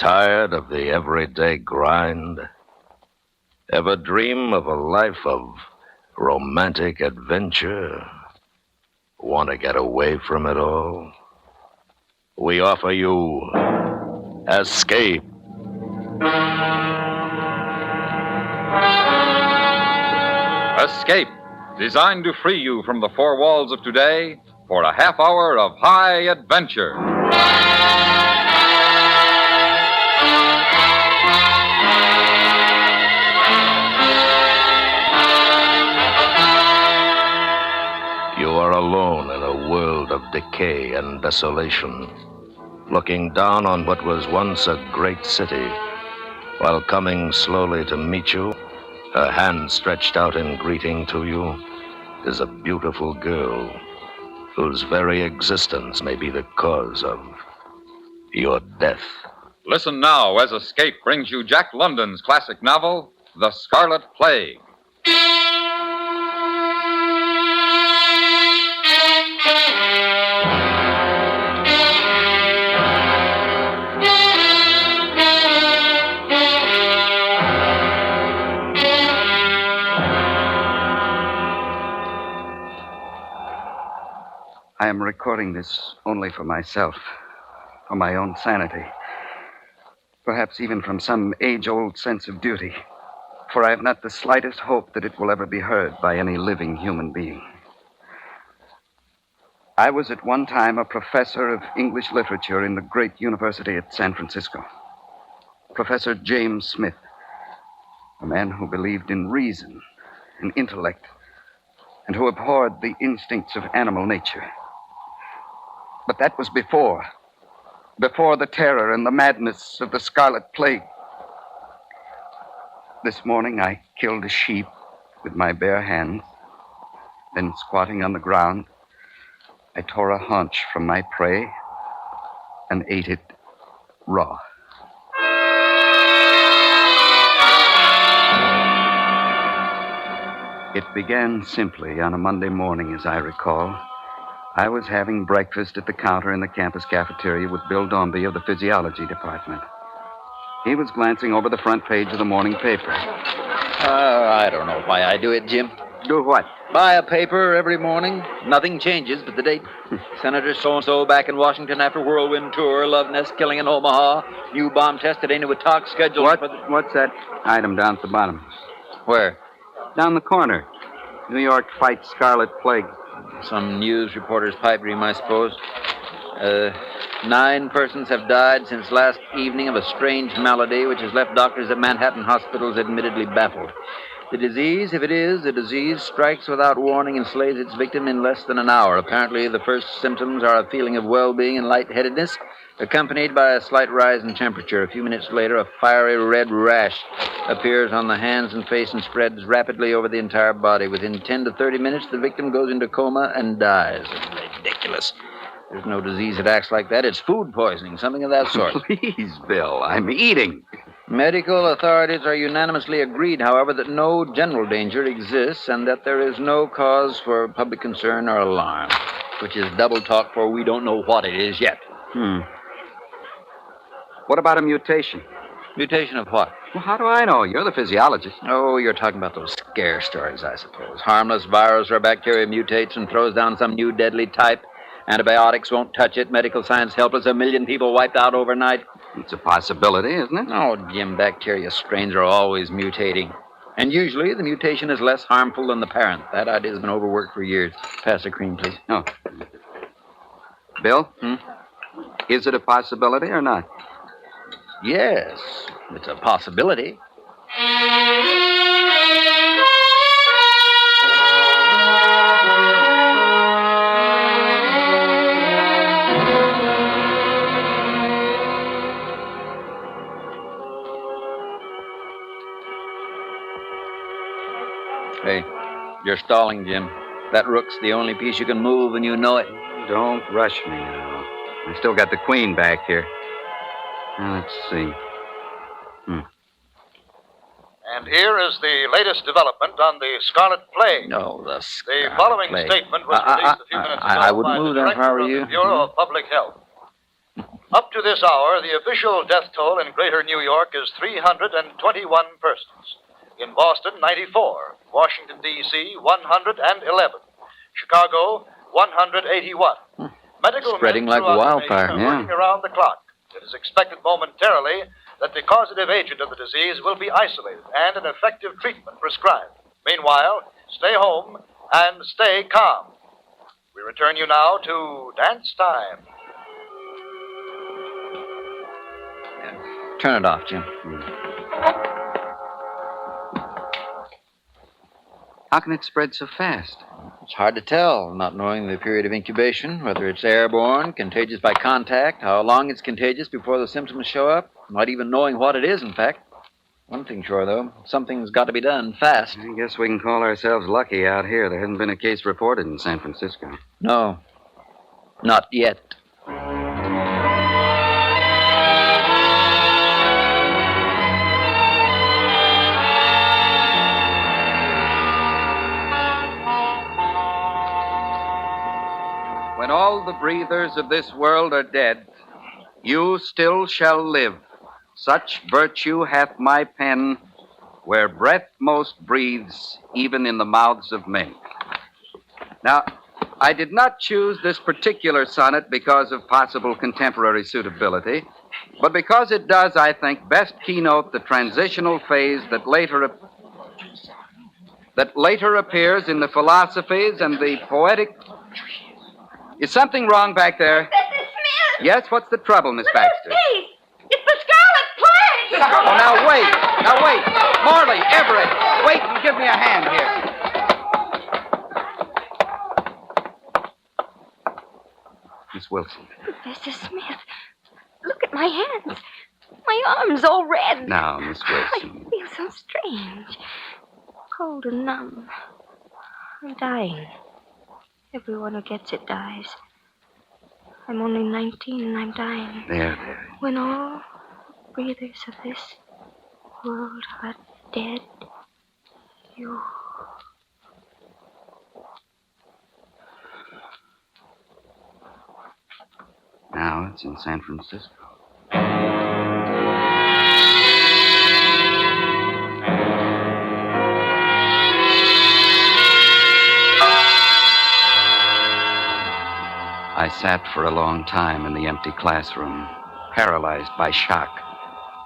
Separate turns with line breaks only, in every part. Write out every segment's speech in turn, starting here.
Tired of the everyday grind? Ever dream of a life of romantic adventure? Want to get away from it all? We offer you Escape.
Escape, designed to free you from the four walls of today for a half hour of high adventure.
You are alone in a world of decay and desolation, looking down on what was once a great city, while coming slowly to meet you, her hand stretched out in greeting to you, is a beautiful girl whose very existence may be the cause of your death.
Listen now as Escape brings you Jack London's classic novel, The Scarlet Plague.
I am recording this only for myself, for my own sanity. Perhaps even from some age-old sense of duty, for I have not the slightest hope that it will ever be heard by any living human being. I was at one time a professor of English literature in the great university at San Francisco. Professor James Smith, a man who believed in reason and intellect, and who abhorred the instincts of animal nature. But that was before the terror and the madness of the Scarlet Plague. This morning I killed a sheep with my bare hands. Then, squatting on the ground, I tore a haunch from my prey and ate it raw. It began simply on a Monday morning, as I recall. I was having breakfast at the counter in the campus cafeteria with Bill Dombey of the physiology department. He was glancing over the front page of the morning paper.
I don't know why I do it, Jim.
Do what?
Buy a paper every morning. Nothing changes but the date. Senator so-and-so back in Washington after whirlwind tour. Love nest killing in Omaha. New bomb tested into a talk scheduled for the...
What's that item down at the bottom?
Where?
Down the corner. New York fights Scarlet Plague.
Some news reporter's pipe dream, I suppose. 9 persons have died since last evening of a strange malady which has left doctors at Manhattan hospitals admittedly baffled. The disease, if it is a disease, strikes without warning and slays its victim in less than an hour. Apparently, the first symptoms are a feeling of well-being and lightheadedness, accompanied by a slight rise in temperature. A few minutes later, a fiery red rash appears on the hands and face and spreads rapidly over the entire body. Within 10 to 30 minutes, the victim goes into coma and dies. Ridiculous. There's no disease that acts like that. It's food poisoning, something of that sort.
Please, Bill, I'm eating.
Medical authorities are unanimously agreed, however, that no general danger exists and that there is no cause for public concern or alarm, which is double talk, for we don't know what it is yet.
What about a mutation?
Mutation of what?
Well, how do I know? You're the physiologist.
Oh, you're talking about those scare stories, I suppose. Harmless virus or bacteria mutates and throws down some new deadly type. Antibiotics won't touch it. Medical science helpless. 1 million people wiped out overnight.
It's a possibility, isn't it?
Oh, Jim, bacteria strains are always mutating. And usually the mutation is less harmful than the parent. That idea's been overworked for years. Pass the cream, please.
Oh. Bill? Is it a possibility or not?
Yes, it's a possibility. Hey, you're stalling, Jim. That rook's the only piece you can move, and you know it.
Don't rush me now. I still got the queen back here. Now, let's see.
And here is the latest development on the Scarlet Plague.
No, the Scarlet
The following
Plague.
statement was released a few minutes ago
I wouldn't
by
move
the
there if I
director
were
of
you.
the Bureau of Public Health. Up to this hour, the official death toll in greater New York is 321 persons. In Boston, 94. Washington, D.C., 111. Chicago, 181. Medical
Spreading
men
like
throughout the
wildfire,
nation are
yeah.
working around the clock. It is expected momentarily that the causative agent of the disease will be isolated and an effective treatment prescribed. Meanwhile, stay home and stay calm. We return you now to dance time.
Turn it off, Jim.
How can it spread so fast?
It's hard to tell, not knowing the period of incubation, whether it's airborne, contagious by contact, how long it's contagious before the symptoms show up, not even knowing what it is, in fact. One thing sure, though, something's got to be done fast.
I guess we can call ourselves lucky out here. There hasn't been a case reported in San Francisco.
No, not yet.
When all the breathers of this world are dead, you still shall live. Such virtue hath my pen, where breath most breathes, even in the mouths of men. Now, I did not choose this particular sonnet because of possible contemporary suitability, but because it does, I think, best keynote the transitional phase that later appears in the philosophies and the poetic... Is something wrong back there?
Mrs. Smith!
Yes, what's the trouble, Miss Baxter?
Please! It's the Scarlet Plague!
Oh, now wait. Morley, Everett, wait and give me a hand here. Miss Wilson.
Professor Smith, look at my hands. My arm's all red.
Now, Miss Wilson.
I feel so strange. Cold and numb. I'm dying. Everyone who gets it dies. I'm only 19 and I'm dying.
There.
When all breathers of this world are dead, you...
Now it's in San Francisco. I sat for a long time in the empty classroom, paralyzed by shock,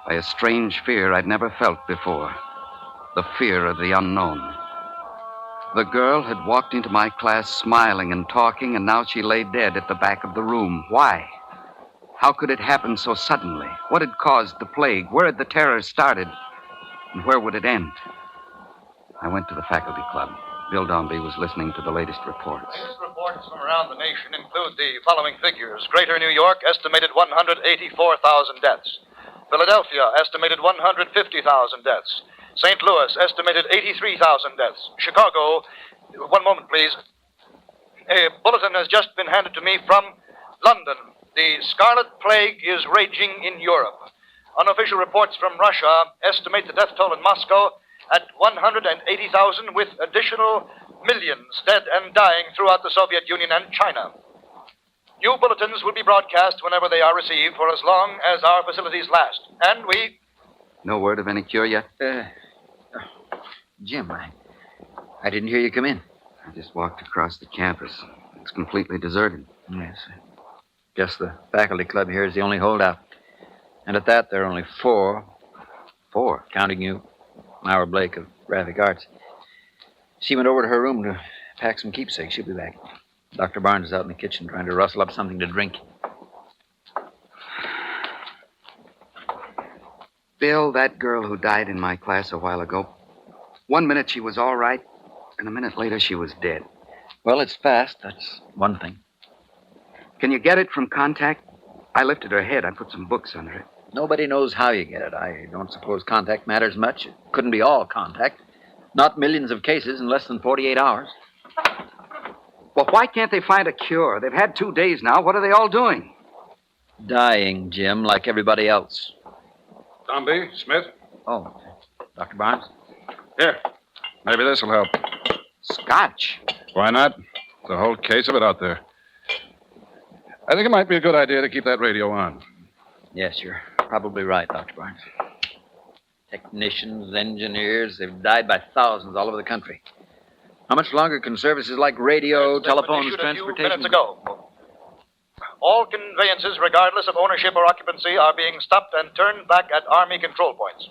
by a strange fear I'd never felt before, the fear of the unknown. The girl had walked into my class smiling and talking, and now she lay dead at the back of the room. Why? How could it happen so suddenly? What had caused the plague? Where had the terror started? And where would it end? I went to the faculty club. Bill Dombey was listening to the latest reports.
Latest reports from around the nation include the following figures. Greater New York, estimated 184,000 deaths. Philadelphia, estimated 150,000 deaths. St. Louis, estimated 83,000 deaths. Chicago, one moment, please. A bulletin has just been handed to me from London. The Scarlet Plague is raging in Europe. Unofficial reports from Russia estimate the death toll in Moscow at 180,000, with additional millions dead and dying throughout the Soviet Union and China. New bulletins will be broadcast whenever they are received for as long as our facilities last. And we...
No word of any cure yet?
Jim, I didn't hear you come in.
I just walked across the campus. It's completely deserted.
Yes. Guess the faculty club here is the only holdout. And at that, there are only four.
Four?
Counting you. Myra Blake of Graphic Arts. She went over to her room to pack some keepsakes. She'll be back. Dr. Barnes is out in the kitchen trying to rustle up something to drink.
Bill, that girl who died in my class a while ago, 1 minute she was all right, and a minute later she was dead.
Well, it's fast. That's one thing.
Can you get it from contact? I lifted her head. I put some books under it.
Nobody knows how you get it. I don't suppose contact matters much. It couldn't be all contact. Not millions of cases in less than 48 hours.
Well, why can't they find a cure? They've had 2 days now. What are they all doing?
Dying, Jim, like everybody else.
Dombey, Smith.
Oh, Dr. Barnes?
Here. Maybe this will help.
Scotch.
Why not? There's a whole case of it out there. I think it might be a good idea to keep that radio on.
Yes, you're probably right, Dr. Barnes. Technicians, engineers, they've died by thousands all over the country. How much longer can services like radio, telephones,
issued a few
transportation...
minutes ago. All conveyances, regardless of ownership or occupancy, are being stopped and turned back at Army control points.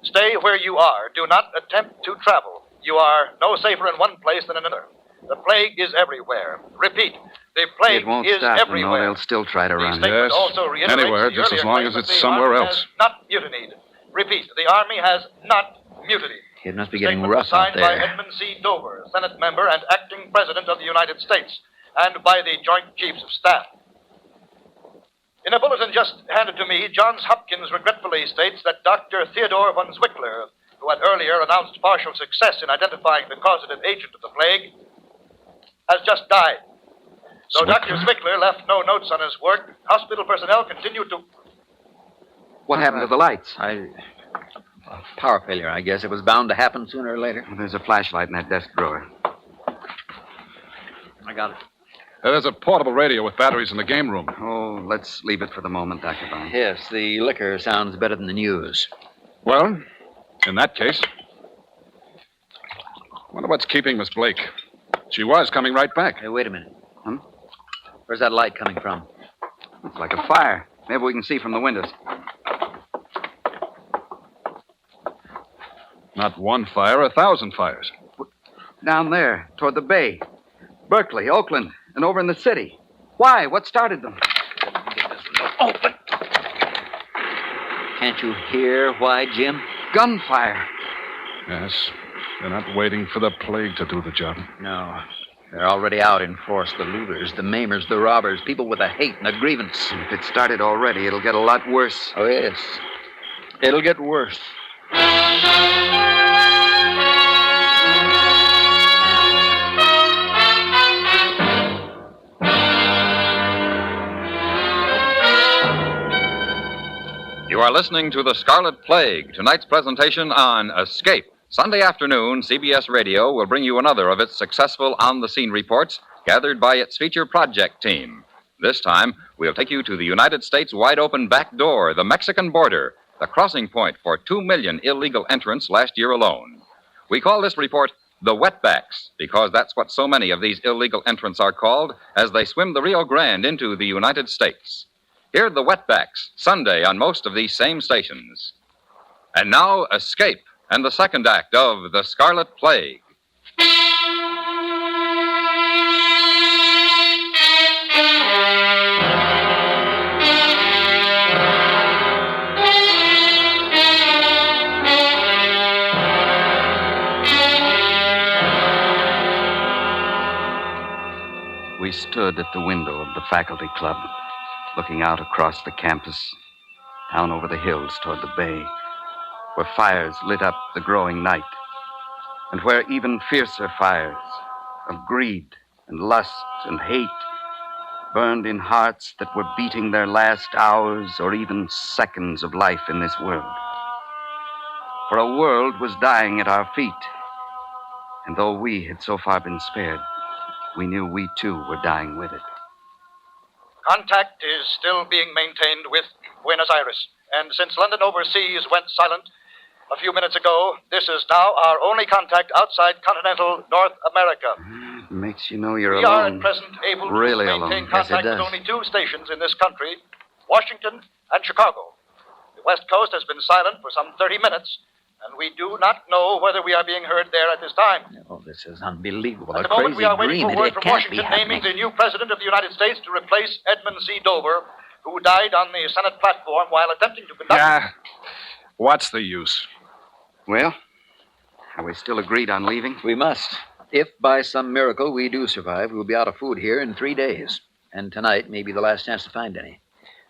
Stay where you are. Do not attempt to travel. You are no safer in one place than in another. The plague is everywhere. Repeat, the plague
It won't
is
stop,
everywhere.
no, they'll still try to
The
run.
statement
Yes,
also reiterates
anywhere,
the
just as
earlier
long
claim
as
that
it's
the
somewhere
Army
else.
has not mutinied. Repeat, the Army has not mutinied.
It must be getting
Statement
rough
was signed
out
by
there.
Edmund C. Dover, Senate member and acting President of the United States, and by the Joint Chiefs of Staff. In a bulletin just handed to me, Johns Hopkins regretfully states that Dr. Theodore von Zwickler, who had earlier announced partial success in identifying the causative agent of the plague, has just died. Though Dr. Zwickler left no notes on his work, hospital personnel continued to...
What happened to the lights?
Power failure, I guess. It was bound to happen sooner or later.
There's a flashlight in that desk drawer.
I got it.
There's a portable radio with batteries in the game room.
Oh, let's leave it for the moment, Dr. Barnes.
Yes, the liquor sounds better than the news.
Well, in that case... Wonder what's keeping Miss Blake. She was coming right back.
Hey, wait a minute. Where's that light coming from?
It's like a fire. Maybe we can see from the windows.
Not one fire, 1,000 fires.
Down there, toward the bay. Berkeley, Oakland, and over in the city. Why? What started them?
Open! Can't you hear why, Jim?
Gunfire.
Yes, they're not waiting for the plague to do the job.
No. They're already out in force. The looters, the maimers, the robbers, people with a hate and a grievance.
If it started already, it'll get a lot worse.
Oh, yes. It'll get worse.
You are listening to The Scarlet Plague, tonight's presentation on Escape. Sunday afternoon, CBS Radio will bring you another of its successful on-the-scene reports gathered by its feature project team. This time, we'll take you to the United States wide-open back door, the Mexican border, the crossing point for 2 million illegal entrants last year alone. We call this report the Wetbacks, because that's what so many of these illegal entrants are called as they swim the Rio Grande into the United States. Hear the Wetbacks, Sunday on most of these same stations. And now, Escape, and the second act of The Scarlet Plague.
We stood at the window of the faculty club, looking out across the campus, down over the hills toward the bay, where fires lit up the growing night, and where even fiercer fires of greed and lust and hate burned in hearts that were beating their last hours or even seconds of life in this world. For a world was dying at our feet, and though we had so far been spared, we knew we too were dying with it.
Contact is still being maintained with Buenos Aires, and since London Overseas went silent a few minutes ago, this is now our only contact outside continental North America.
It makes you know you're
We
alone.
are at present able
Really
to maintain
alone.
contact
Yes, it
with
does.
only 2 stations in this country, Washington and Chicago. The West Coast has been silent for some 30 minutes, and we do not know whether we are being heard there at this time.
Oh, this is unbelievable.
At
A
the moment,
crazy
we are waiting
dream.
for word
It
from
can't
Washington
be happening.
naming the new president of the United States to replace Edmund C. Dover, who died on the Senate platform while attempting to conduct...
Yeah. What's the use?
Well, are we still agreed on leaving?
We must. If by some miracle we do survive, we'll be out of food here in 3 days. And tonight may be the last chance to find any.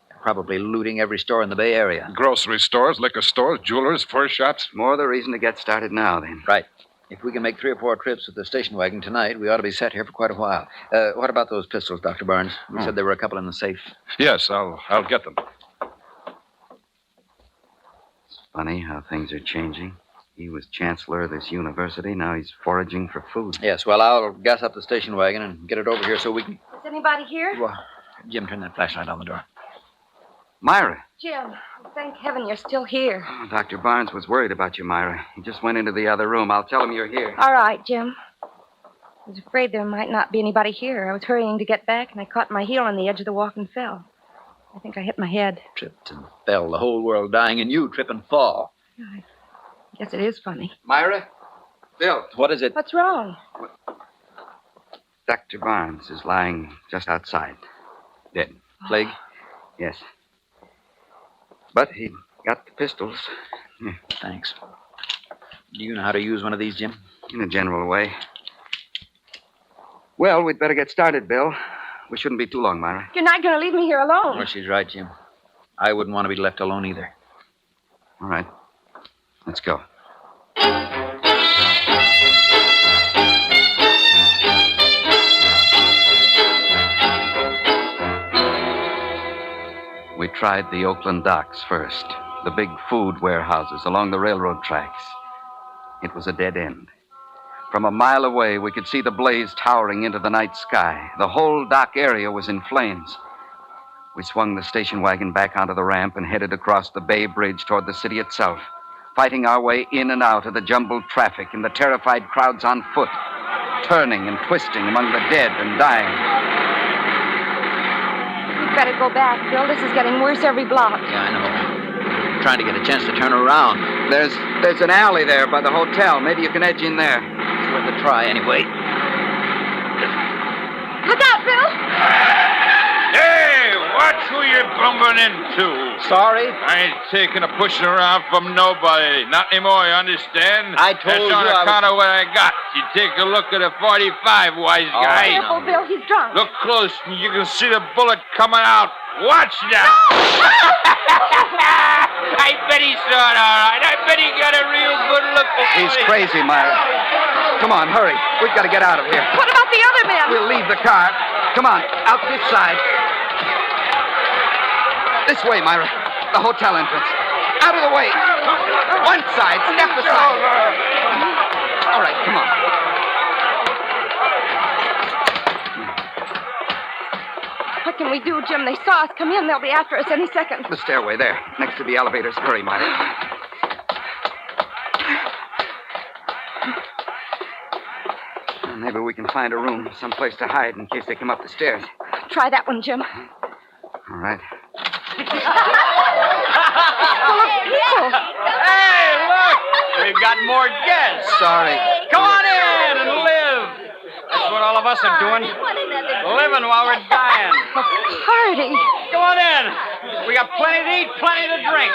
They're probably looting every store in the Bay Area.
Grocery stores, liquor stores, jewelers, fur shops.
More the reason to get started now, then.
Right. If we can make 3 or 4 trips with the station wagon tonight, we ought to be set here for quite a while. What about those pistols, Dr. Barnes? You said there were a couple in the safe.
Yes, I'll get them.
It's funny how things are changing. He was chancellor of this university. Now he's foraging for food.
Yes, well, I'll gas up the station wagon and get it over here so we can...
Is anybody here?
Well, Jim, turn that flashlight on the door.
Myra.
Jim, thank heaven you're still here.
Oh, Dr. Barnes was worried about you, Myra. He just went into the other room. I'll tell him you're here.
All right, Jim. I was afraid there might not be anybody here. I was hurrying to get back, and I caught my heel on the edge of the walk and fell. I think I hit my head.
Tripped and fell, the whole world dying, and you trip and fall.
I guess it is funny.
Myra? Bill.
What is it?
What's wrong?
Dr. Barnes is lying just outside. Dead.
Plague?
Yes. But he got the pistols.
Thanks. Do you know how to use one of these, Jim?
In a general way. Well, we'd better get started, Bill. We shouldn't be too long, Myra.
You're not going to leave me here alone.
Well, she's right, Jim. I wouldn't want to be left alone either.
All right. Let's go. We tried the Oakland docks first, the big food warehouses along the railroad tracks. It was a dead end. From a mile away, we could see the blaze towering into the night sky. The whole dock area was in flames. We swung the station wagon back onto the ramp and headed across the Bay Bridge toward the city itself, fighting our way in and out of the jumbled traffic and the terrified crowds on foot, turning and twisting among the dead and dying.
We'd better go back, Bill. This is getting worse every block.
Yeah, I know. I'm trying to get a chance to turn around.
There's an alley there by the hotel. Maybe you can edge in there.
It's worth a try anyway.
Look out, Bill!
Hey, watch who you're bumping into.
Sorry?
I ain't taking a pushing around from nobody. Not anymore, you understand?
I told
That's
you
on
I
account of what I got. You take a look at a 45, wise guy.
Careful, Bill. He's drunk.
Look close, and you can see the bullet coming out. Watch now. I bet he saw it all right. I bet he got a real good look at
He's crazy, Myra. Come on, hurry. We've got to get out of here.
What about the other men?
We'll leave the car. Come on, out this side. This way, Myra. The hotel entrance. Out of the way. One side. Step aside. All right, come on.
What can we do, Jim? They saw us come in. They'll be after us any second.
The stairway there, next to the elevators. Hurry, Myra. Maybe we can find a room, someplace to hide in case they come up the stairs.
Try that one, Jim.
All right.
Full of people.
Hey, look! We've got more guests.
Sorry.
Come on in and live. That's what all of us are doing. Living while we're dying.
A party.
Come on in. We got plenty to eat, plenty to drink.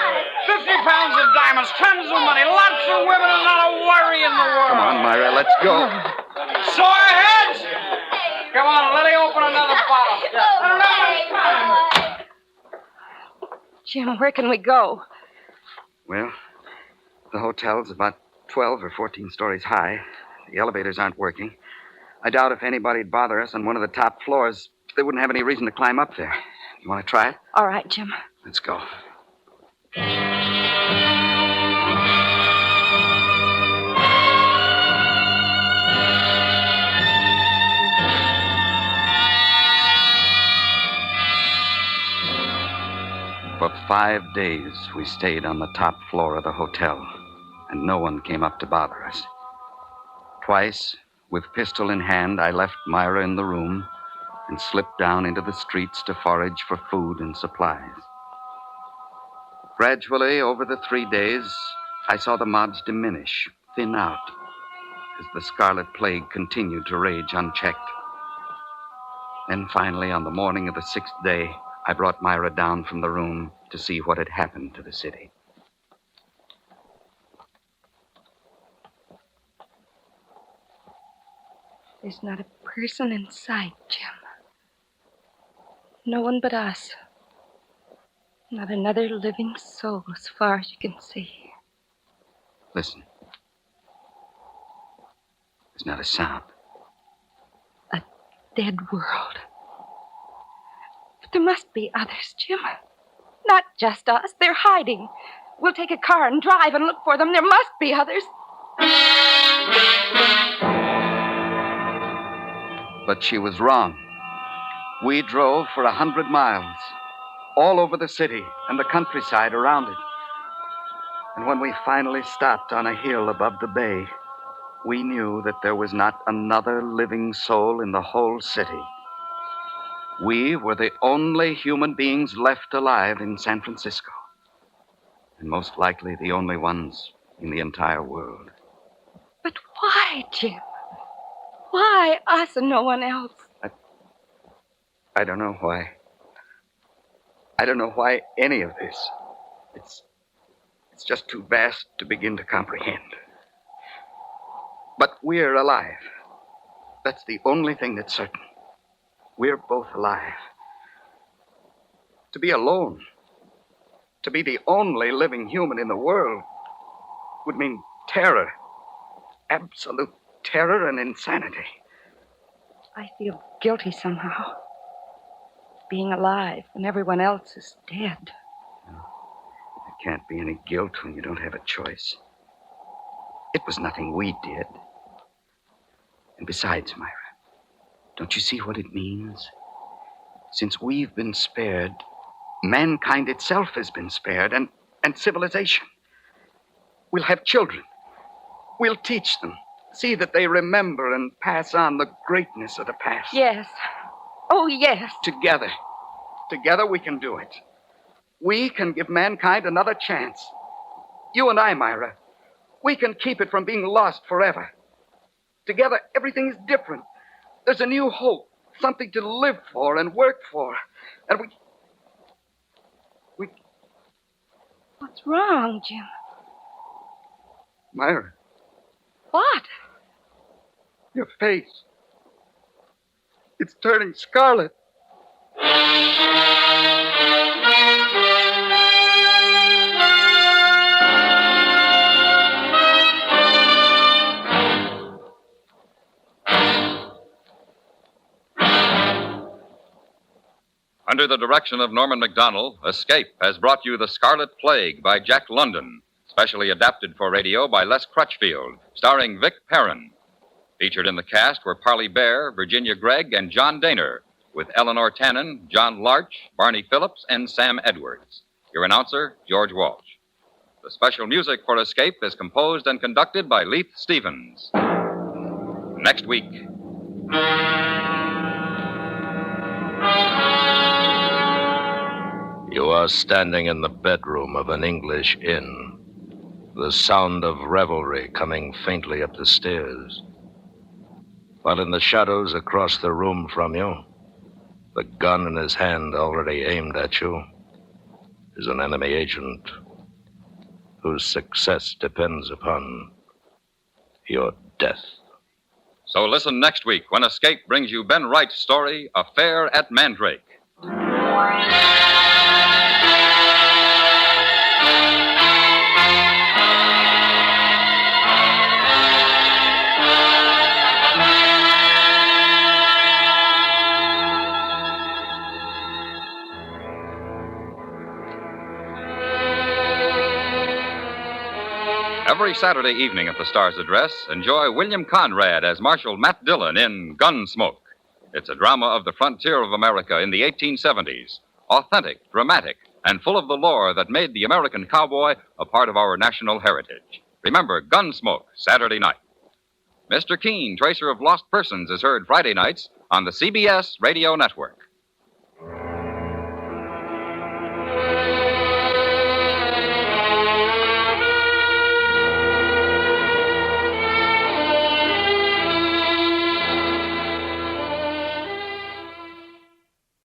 50 pounds of diamonds, tons of money, lots of women, and not a worry in the world.
Come on, Myra, let's go.
Sore heads? Come on, let me open another bottle.
Jim, where can we go?
Well, the hotel's about 12 or 14 stories high. The elevators aren't working. I doubt if anybody'd bother us on one of the top floors. They wouldn't have any reason to climb up there. You want to try it?
All right, Jim.
Let's go. For 5 days, we stayed on the top floor of the hotel, and no one came up to bother us. Twice, with pistol in hand, I left Myra in the room and slipped down into the streets to forage for food and supplies. Gradually, over the 3 days, I saw the mobs diminish, thin out, as the Scarlet Plague continued to rage unchecked. Then finally, on the morning of the 6th day, I brought Myra down from the room to see what had happened to the city.
There's not a person in sight, Jim. No one but us. Not another living soul as far as you can see.
Listen. There's not a sound.
A dead world. But there must be others, Jim. Not just us. They're hiding. We'll take a car and drive and look for them. There must be others.
But she was wrong. We drove for 100 miles. all over the city and the countryside around it. And when we finally stopped on a hill above the bay, we knew that there was not another living soul in the whole city. We were the only human beings left alive in San Francisco. And most likely the only ones in the entire world.
But why, Jim? Why us and no one else?
I don't know why. I don't know why any of this. It's just too vast to begin to comprehend. But we're alive. That's the only thing that's certain. We're both alive. To be alone, to be the only living human in the world, would mean terror. Absolute terror and insanity.
I feel guilty somehow. Being alive when everyone else is dead.
There can't be any guilt when you don't have a choice. It was nothing we did. And besides, Myra, don't you see what it means? Since we've been spared, mankind itself has been spared, and civilization. We'll have children. We'll teach them. See that they remember and pass on the greatness of the past.
Yes. Oh, yes.
Together. Together we can do it. We can give mankind another chance. You and I, Myra. We can keep it from being lost forever. Together, everything is different. There's a new hope, something to live for and work for. And we...
What's wrong, Jim?
Myra.
What?
Your face. It's turning scarlet.
Under the direction of Norman Macdonnell, Escape has brought you The Scarlet Plague by Jack London, specially adapted for radio by Les Crutchfield, starring Vic Perrin. Featured in the cast were Parley Bear, Virginia Gregg, and John Daner, with Eleanor Tannen, John Larch, Barney Phillips, and Sam Edwards. Your announcer, George Walsh. The special music for Escape is composed and conducted by Leith Stevens. Next week.
You are standing in the bedroom of an English inn, the sound of revelry coming faintly up the stairs. While in the shadows across the room from you, the gun in his hand already aimed at you, is an enemy agent whose success depends upon your death.
So listen next week when Escape brings you Ben Wright's story, Affair at Mandrake. Every Saturday evening at the Star's Address, enjoy William Conrad as Marshal Matt Dillon in Gunsmoke. It's a drama of the frontier of America in the 1870s. Authentic, dramatic, and full of the lore that made the American cowboy a part of our national heritage. Remember Gunsmoke, Saturday night. Mr. Keene, Tracer of Lost Persons, is heard Friday nights on the CBS Radio Network.